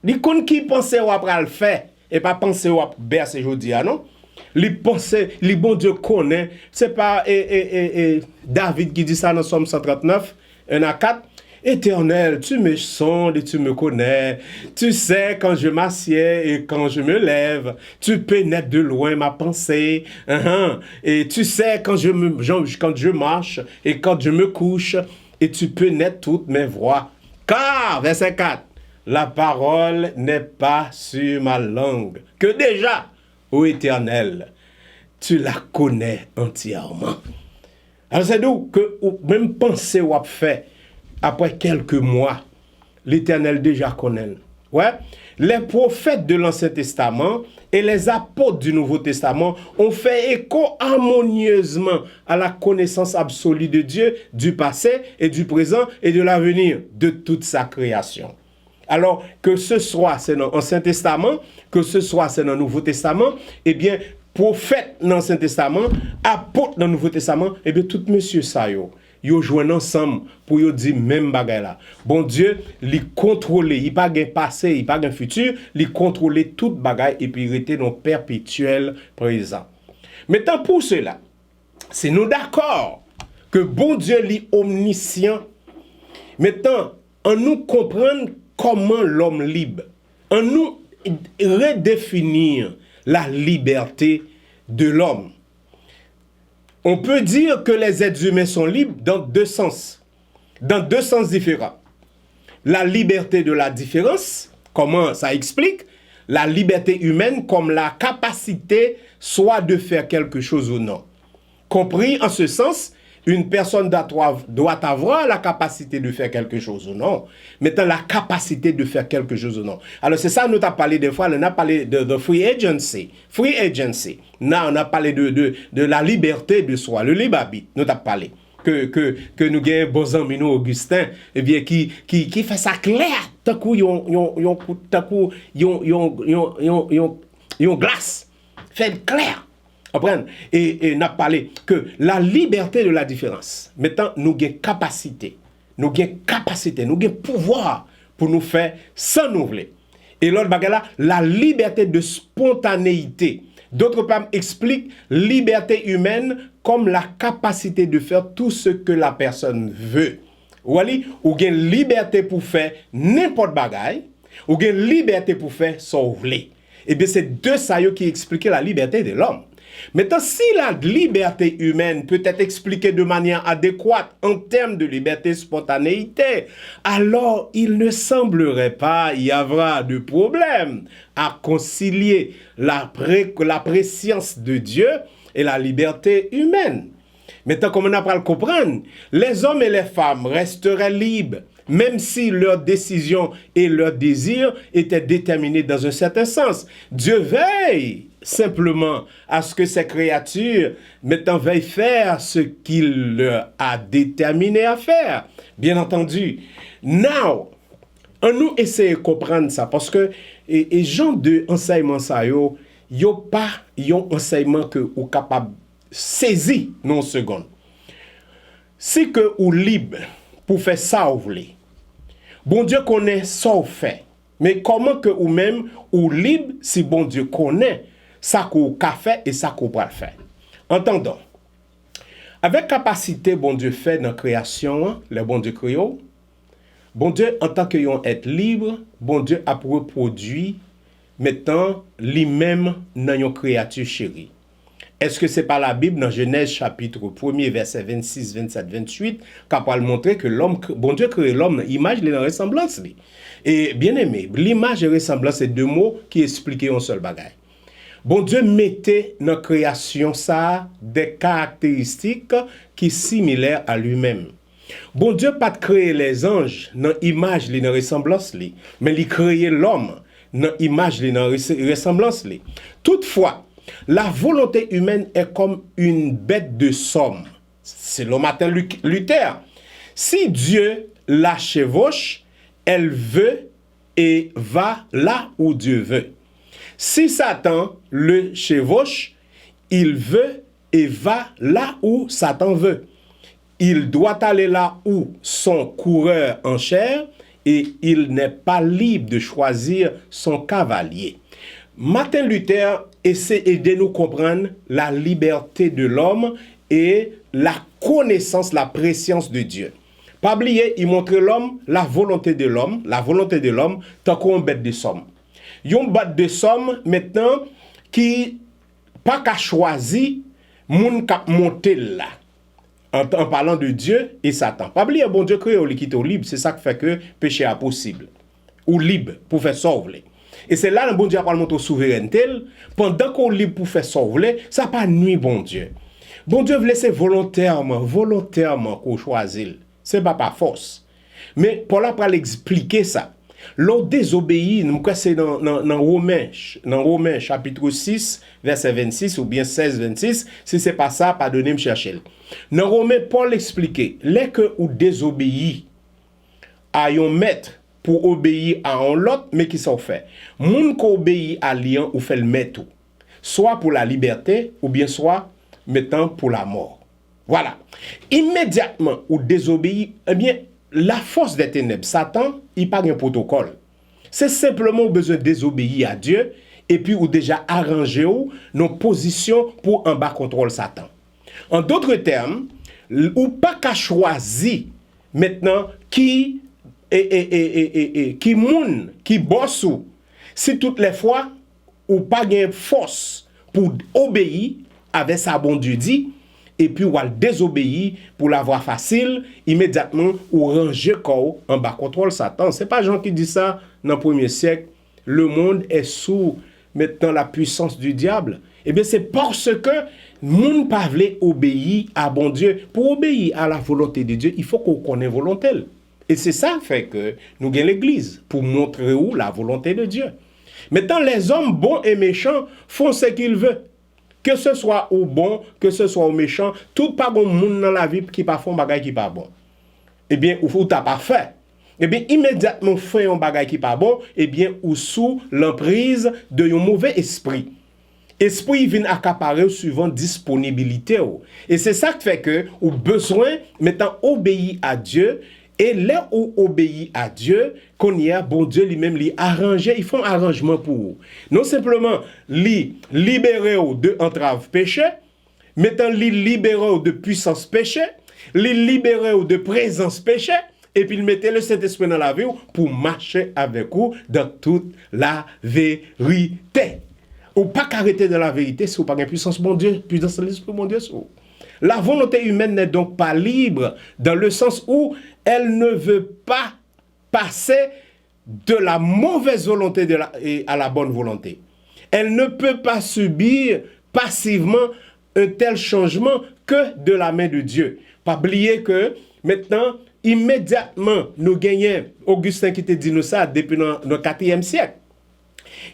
Il connaît qui pensait ou après le faire, et pas penser ou après bercer aujourd'hui, non? Les pensées, les bon Dieu connaît. C'est pas David qui dit ça dans Somme 139, 1 à 4. Éternel, tu me sondes et tu me connais. Tu sais quand je m'assieds et quand je me lève. Tu pénètres de loin ma pensée. Et tu sais quand je marche et quand je me couche. Et tu pénètres toutes mes voies. Car, verset 4, la parole n'est pas sur ma langue. Que déjà, ô Éternel, tu la connais entièrement. Alors c'est donc que même penser ou fait. Après quelques mois, l'Éternel déjà connaît. Ouais. Les prophètes de l'Ancien Testament et les apôtres du Nouveau Testament ont fait écho harmonieusement à la connaissance absolue de Dieu, du passé et du présent et de l'avenir de toute sa création. Alors, que ce soit c'est dans l'Ancien Testament, que ce soit c'est dans le Nouveau Testament, eh bien, prophètes dans l'Ancien Testament, apôtres dans le Nouveau Testament, eh bien, tout monsieur ça yo. Yo joignent ensemble pour yo dire même bagay là. Bon Dieu, li contrôler, il pas gain passé, il pas gain futur, li contrôler tout bagay et puis rester dans perpétuel présent. Maintenant pour cela, c'est nous d'accord que bon Dieu li omniscient. Maintenant, en nous comprendre comment l'homme libre, en nous redéfinir la liberté de l'homme. On peut dire que les êtres humains sont libres dans deux sens différents. La liberté de la différence, comment ça explique? La liberté humaine comme la capacité soit de faire quelque chose ou non. Compris en ce sens, une personne doit avoir la capacité de faire quelque chose ou non. Maintenant, la capacité de faire quelque chose ou non. Alors, c'est ça, nous avons parlé des fois, on a parlé de free agency. Free agency. Là, on a parlé de la liberté de soi, le libre arbitre. Nous avons parlé. Que nous avons bon ami, nous, Augustin, eh bien, qui fait ça clair. Tant coup, yon glace. Fait clair. Et n'a parlé que la liberté de la différence. Maintenant, nous avons capacité, nous avons pouvoir pour nous faire sans nous voler. Et l'autre bagage là, la liberté de spontanéité. D'autres femmes expliquent liberté humaine comme la capacité de faire tout ce que la personne veut. Ou avez liberté pour faire n'importe bagaille, ou avez liberté pour faire son voler. Et bien c'est deux ça qui expliquent la liberté de l'homme. Maintenant, si la liberté humaine peut être expliquée de manière adéquate en termes de liberté spontanéité, alors il ne semblerait pas y avoir de problème à concilier la préscience de Dieu et la liberté humaine. Maintenant, comme on n'a pas à le comprendre, les hommes et les femmes resteraient libres même si leurs décisions et leurs désirs étaient déterminés dans un certain sens. Dieu veille simplement à ce que ces créatures, maintenant, veuillent faire ce qu'il leur a déterminé à faire. Bien entendu. Now, on nous essaie de comprendre ça parce que et gens de enseignement ça yo pas yon enseignement que ou capable saisir non seconde. Si que ou libre pour faire ça ou voulez. Bon Dieu connaît ça ou fait. Mais comment que ou même ou libre si bon Dieu connaît ça qu'on a fait et ça qu'on va faire. Entendons. Avec capacité bon Dieu fait dans la création, le bon Dieu créé, bon Dieu en tant que yon être libre, bon Dieu a reproduit maintenant lui-même dans yon créature chérie. Est-ce que c'est pas la Bible dans Genèse chapitre 1er verset 26, 27, 28 qui va montrer que l'homme, bon Dieu crée l'homme dans l'image et dans la ressemblance. Et bien aimé, l'image et la ressemblance c'est deux mots qui expliquent un seul bagage. Bon Dieu mettait dans la création ça des caractéristiques qui sont similaires à lui-même. Bon Dieu pas créé les anges dans l'image et dans la ressemblance, mais il créé l'homme dans l'image et dans la ressemblance. Toutefois, la volonté humaine est comme une bête de somme. C'est le Martin Luther. Si Dieu la chevauche, elle veut et va là où Dieu veut. Si Satan le chevauche, il veut et va là où Satan veut. Il doit aller là où son coureur en chair et il n'est pas libre de choisir son cavalier. Martin Luther essaie d'aider nous comprendre la liberté de l'homme et la connaissance, la préscience de Dieu. Pas oublier, il montre l'homme, la volonté de l'homme, tant qu'on bête de somme. Yon bête de somme maintenant qui pas qu'à choisir moun k'ap monter là. En parlant de Dieu et Satan. Pas oublier, bon Dieu crée ou l'équité au libre, c'est ça qui fait que péché est possible. Ou libre pour faire sauver. Et c'est là le bon Dieu a parlé de souveraineté. Pendant qu'on est libre pour faire sauver, ça n'a pas nuit bon Dieu. Bon Dieu veut laisser volontairement qu'on choisisse. Ce n'est pas par force. Mais Paul a pas l'expliquer ça. L'on désobéit, c'est dans Romains chapitre 6, verset 26 ou bien 16, 26. Si ce n'est pas ça, pardonnez, me chercher. Dans Romains, Paul expliquait, les que ou désobéit à un maître pour obéir à un autre, mais qui s'en fait. Moun qui obéit à l'un ou fait le maître, soit pour la liberté ou bien soit maintenant pour la mort. Voilà. Immédiatement ou désobéit, eh bien, la force des ténèbres, Satan, il pas un protocole. C'est simplement besoin de désobéir à Dieu et puis ou déjà arranger nos positions pour en bas contrôle Satan. En d'autres termes, ou pas qu'à choisir maintenant qui moun, qui bosse ou, si toutes les fois ou pas gain force pour obéir avec sa bon Dieu dit, et puis ou al désobéir pour l'avoir facile, immédiatement ou ranger corps en bas contrôle Satan. C'est pas Jean qui dit ça dans le 1er siècle. Le monde est sous maintenant la puissance du diable. Eh bien c'est parce que moun pas vle obéir à bon Dieu. Pour obéir à la volonté de Dieu, il faut qu'on connaisse volonté. Et c'est ça fait que nous gagnons l'église pour montrer où la volonté de Dieu. Maintenant les hommes bons et méchants font ce qu'ils veulent. Que ce soit au bon, que ce soit au méchant, tout pas bon monde dans la vie qui pas font bagay qui pas bon. Eh bien, ou t'as pas fait. Eh bien, immédiatement fait un bagay qui pas bon, eh bien, ou sous l'emprise de un mauvais esprit. Esprit vient accaparer suivant disponibilité. Et c'est ça qui fait que ou besoin maintenant obéir à Dieu. Et là où obéit à Dieu, qu'on y a, bon Dieu lui-même, lui arranger, ils font arrangement pour vous. Non simplement, lui libérer de entrave péché, mettant lui libérer de puissance péché, lui libérer de présence péché, et puis il mettait le Saint-Esprit dans la vie pour marcher avec vous dans toute la vérité. Ou pas qu'arrêter dans la vérité, si vous n'avez pas de puissance, bon Dieu, puissance de l'Esprit, mon Dieu, sur. La volonté humaine n'est donc pas libre dans le sens où elle ne veut pas passer de la mauvaise volonté à la bonne volonté. Elle ne peut pas subir passivement un tel changement que de la main de Dieu. Pas oublier que maintenant, immédiatement, nous gagnons, Augustin qui te dit nous ça depuis le 4e siècle.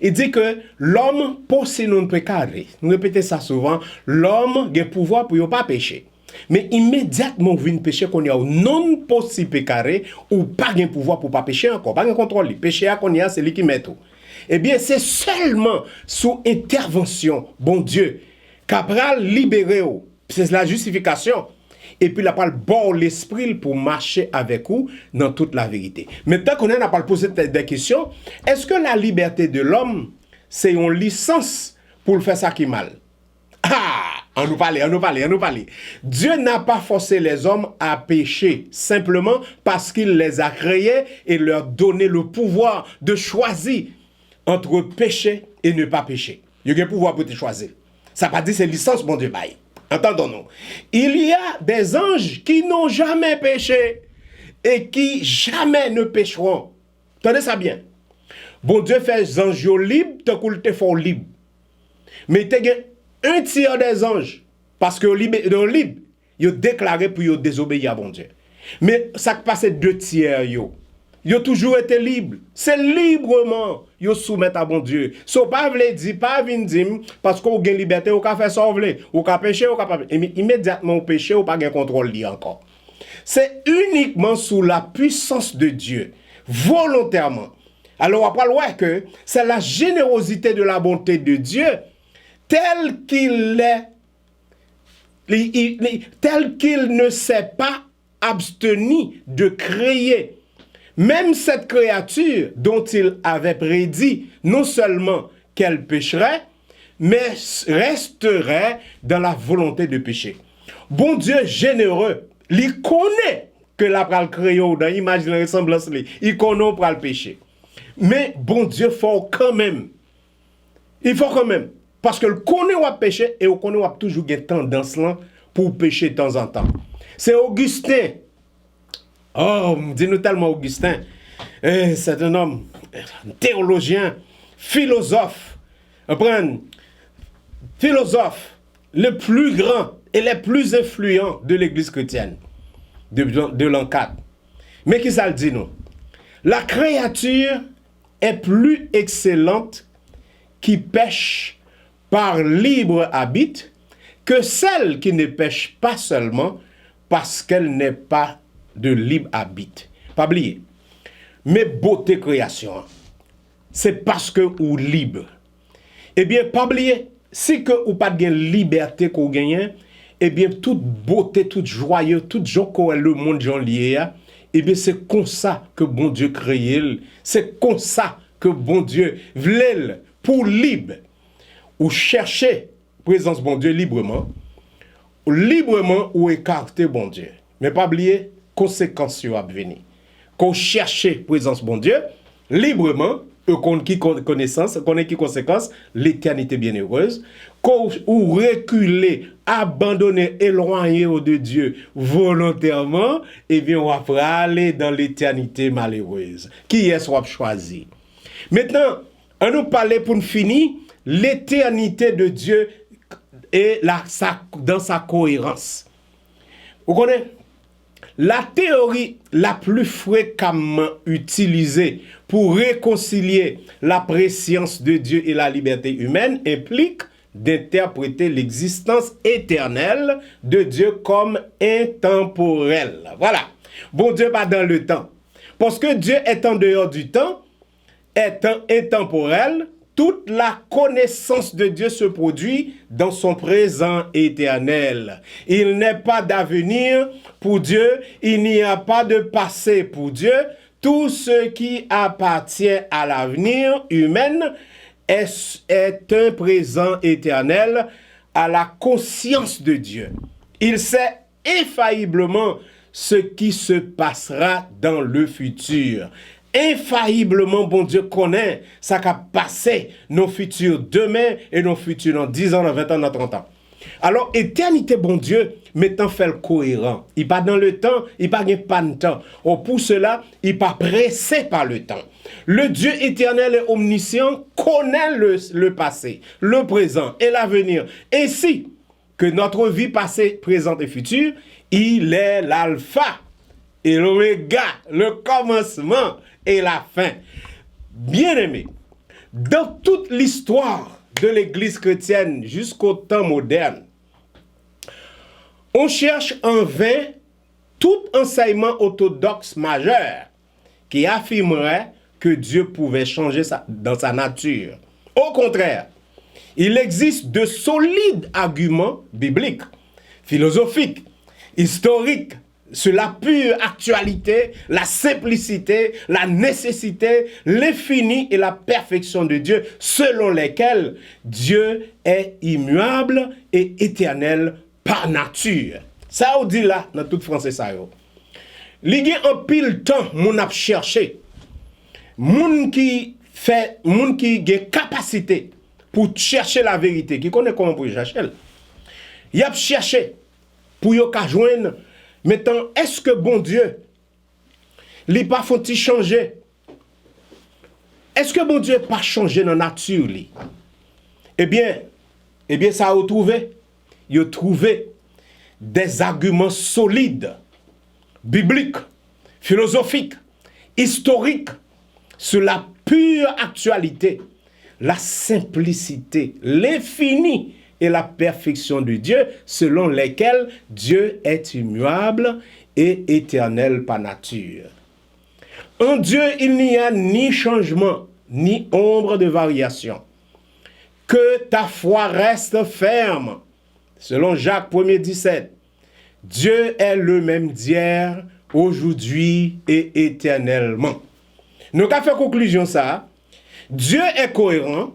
Il dit que l'homme possède non pécaré. Nous répétons ça souvent. L'homme a le pouvoir pour ne pas pécher. Mais immédiatement, vous péché qu'on y a non possible pécaré ou pas de pouvoir pour ne pas pécher encore. Pas de contrôle. Le péché qu'on y a, c'est lui qui met tout. Eh bien, c'est seulement sous intervention, bon Dieu, qu'après libérer, c'est la justification. Et puis, il a pas le bon l'esprit pour marcher avec vous dans toute la vérité. Maintenant qu'on a pas posé des questions, est-ce que la liberté de l'homme, c'est une licence pour le faire ça qui est mal? Ah! On nous parlait. Dieu n'a pas forcé les hommes à pécher, simplement parce qu'il les a créés et leur donné le pouvoir de choisir entre pécher et ne pas pécher. Il y a un pouvoir pour te choisir. Ça pas dire c'est licence, mon Dieu, bye. Entendons-nous. Il y a des anges qui n'ont jamais péché et qui jamais ne pécheront. Tenez ça bien. Bon Dieu fait les anges libres, te coule te font libres. Mais tu as un tiers des anges, parce que dans libre, ils ont déclaré pour ils désobéir à bon Dieu. Mais ça passe 2 tiers, ils ont toujours été libres. C'est librement ils soumettent à bon Dieu. So pas vle dire, pas vin dire, parce qu'on a une liberté, on peut faire ça, on peut pécher, on peut pas. Immédiatement, on péche, on pas de contrôle li encore. C'est uniquement sous la puissance de Dieu, volontairement. Alors, on va voir que c'est la générosité de la bonté de Dieu, tel qu'il est, tel qu'il ne s'est pas abstenu de créer même cette créature dont il avait prédit non seulement qu'elle pécherait, mais resterait dans la volonté de pécher. Bon Dieu généreux, il connaît que la pral créé dans l'image de la ressemblance, il connaît pour le pécher. Mais bon Dieu faut quand même. Il faut quand même. Parce que le connaît ou pécher et on connaît ou toujours une tendance là pour pécher de temps en temps. C'est Augustin. Oh, dis-nous tellement Augustin. C'est un homme, théologien, philosophe. Philosophe, le plus grand et le plus influent de l'Église chrétienne de l'an 4. Mais qui ça le dit nous? La créature est plus excellente qui pêche par libre habit que celle qui ne pêche pas seulement parce qu'elle n'est pas de libre habit. Pas oublier. Mais beauté création, c'est parce que ou libre. Eh bien, pas oublier, si que ou pas de liberté qu'on gagne, eh bien, toute beauté, toute joyeux, toute joie que le monde j'en lié, eh bien, c'est comme ça que bon Dieu créé. C'est comme ça que bon Dieu voulait pour libre. Ou chercher présence bon Dieu librement ou écarter bon Dieu. Mais pas oublier, conséquences à venir. Qu'on cherche présence bon Dieu librement, qu'on qui connaissance, qu'on ait qui conséquence, l'éternité bienheureuse, qu'on ou reculer, abandonner, éloigner de Dieu volontairement, et bien on va aller dans l'éternité malheureuse. Qui est-ce qu'on choisi? Maintenant, on nous parler pour nous finir l'éternité de Dieu et dans sa cohérence. Vous connaissez? La théorie la plus fréquemment utilisée pour réconcilier la préscience de Dieu et la liberté humaine implique d'interpréter l'existence éternelle de Dieu comme intemporelle. Voilà. Bon Dieu pas dans le temps. Parce que Dieu est en dehors du temps, étant intemporel, toute la connaissance de Dieu se produit dans son présent éternel. Il n'est pas d'avenir pour Dieu, il n'y a pas de passé pour Dieu. Tout ce qui appartient à l'avenir humain est un présent éternel à la conscience de Dieu. Il sait infailliblement ce qui se passera dans le futur. Infailliblement, bon Dieu connaît ça qui a passé nos futurs demain et nos futurs dans 10 ans, dans 20 ans, dans 30 ans. Alors, éternité, bon Dieu, mettant fait le cohérent. Il pas dans le temps, il pas de temps. Pour cela, il pas pressé par le temps. Le Dieu éternel et omniscient connaît le passé, le présent et l'avenir. Ainsi que notre vie passée, présente et future, il est l'alpha et l'oméga, le commencement et la fin. Bien-aimés, dans toute l'histoire de l'Église chrétienne jusqu'au temps moderne, on cherche en vain tout enseignement orthodoxe majeur qui affirmerait que Dieu pouvait changer dans sa nature. Au contraire, il existe de solides arguments bibliques, philosophiques, historiques, sur la pure actualité, la simplicité, la nécessité, l'infini et la perfection de Dieu, selon lesquels Dieu est immuable et éternel par nature. Ça on dit là, dans tout français ça yo. Li gen en pile temps, moun ap cherché. Moun qui gen capacité pour chercher la vérité, qui connaît comment pour chercher. Y a cherché pour yo ka joindre. Maintenant, est-ce que bon Dieu, li pas faut-il changer? Est-ce que bon Dieu pas changé dans la nature li? Eh bien, ça a trouvé. Il a trouvé des arguments solides, bibliques, philosophiques, historiques, sur la pure actualité, la simplicité, l'infini et la perfection de Dieu, selon lesquels Dieu est immuable et éternel par nature. En Dieu, il n'y a ni changement, ni ombre de variation. Que ta foi reste ferme. Selon Jacques 1er 17, Dieu est le même d'hier, aujourd'hui et éternellement. Nous avons fait conclusion ça. Dieu est cohérent.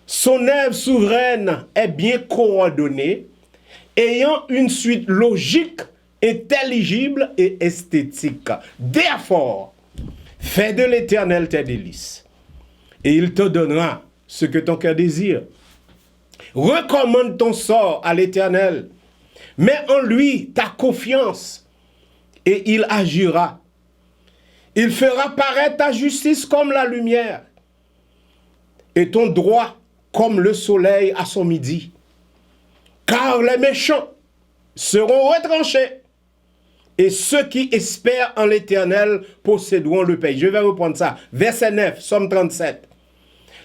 Son œuvre souveraine est bien coordonnée, ayant une suite logique, intelligible et esthétique. Therefore, fais de l'Éternel tes délices, et il te donnera ce que ton cœur désire. Recommande ton sort à l'Éternel, mets en lui ta confiance, et il agira. Il fera paraître ta justice comme la lumière, et ton droit comme le soleil à son midi. Car les méchants seront retranchés, et ceux qui espèrent en l'Éternel posséderont le pays. Je vais reprendre ça. Verset 9, Psaume 37.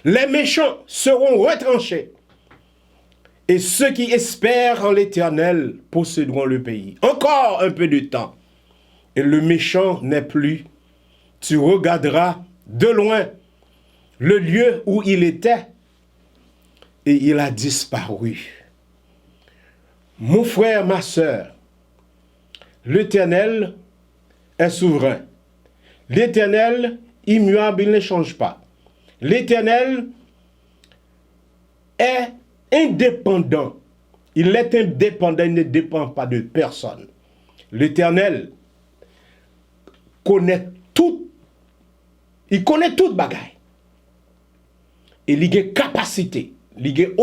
Les méchants seront retranchés, et ceux qui espèrent en l'Éternel posséderont le pays. Encore un peu de temps, et le méchant n'est plus. Tu regarderas de loin le lieu où il était, et il a disparu. Mon frère, ma sœur, l'Éternel est souverain. L'Éternel, immuable, il ne change pas. L'Éternel est indépendant. Il est indépendant, il ne dépend pas de personne. L'Éternel connaît tout. Il connaît toute bagaille. Et il a capacité. Il est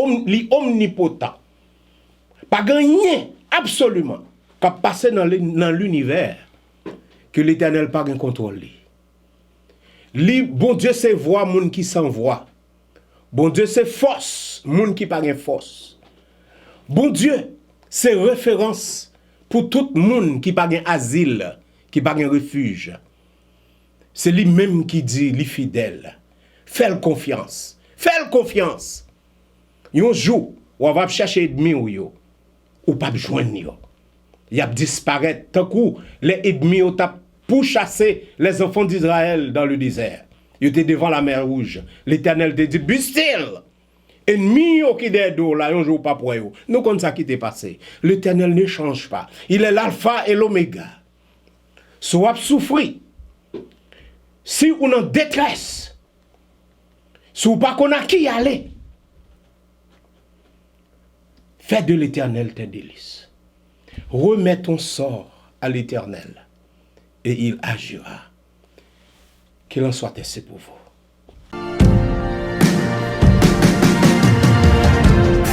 omnipotent. Pas gagné absolument qu'à passer dans l'univers que l'Éternel pas gain contrôle. Bon Dieu c'est voix moun qui s'envoie. Bon Dieu c'est force moun qui pas gain force. Bon Dieu c'est référence pour tout moun qui pas gain asile, qui pas gain refuge. C'est lui-même qui dit li fidèle. Fais-le confiance. Fais-le confiance. Yon jour, ou va chercher ennemi ou pas joindre yo. Y a disparaître tant que les ennemis ont pour chasser les enfants d'Israël dans le désert. Ils étaient devant la mer Rouge. L'Éternel te dit bustil. Ennemi qui des dos là, un jour pas pour eux. Nous comme ça qui t'est passé. L'Éternel ne change pas. Il est l'alpha et l'oméga. Soit souffrir. Si on en détresse, si on pas qu'on a qui aller, fais de l'Éternel tes délices. Remets ton sort à l'Éternel et il agira. Qu'il en soit ainsi pour vous.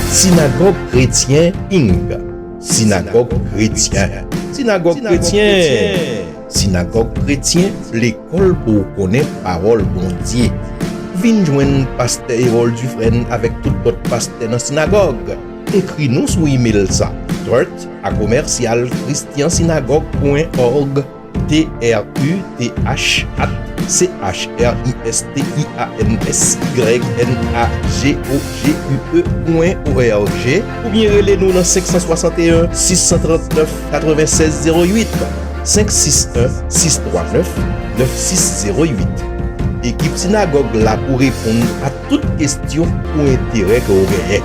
Synagogue chrétien Inc. Synagogue chrétien. Synagogue chrétien. Synagogue chrétien, l'école pour connaître parole bon Dieu. Vin joindre pasteur Hérol Dufresne avec tout autre pasteur dans synagogue. Écris-nous sur email ça. dirt@christiansynagogue.org tru@christiansagogue.org ou bien relez-nous dans 561 639 96 08 561 639 9608. Équipe Synagogue là pour répondre à toutes questions ou intérêts que vous avez.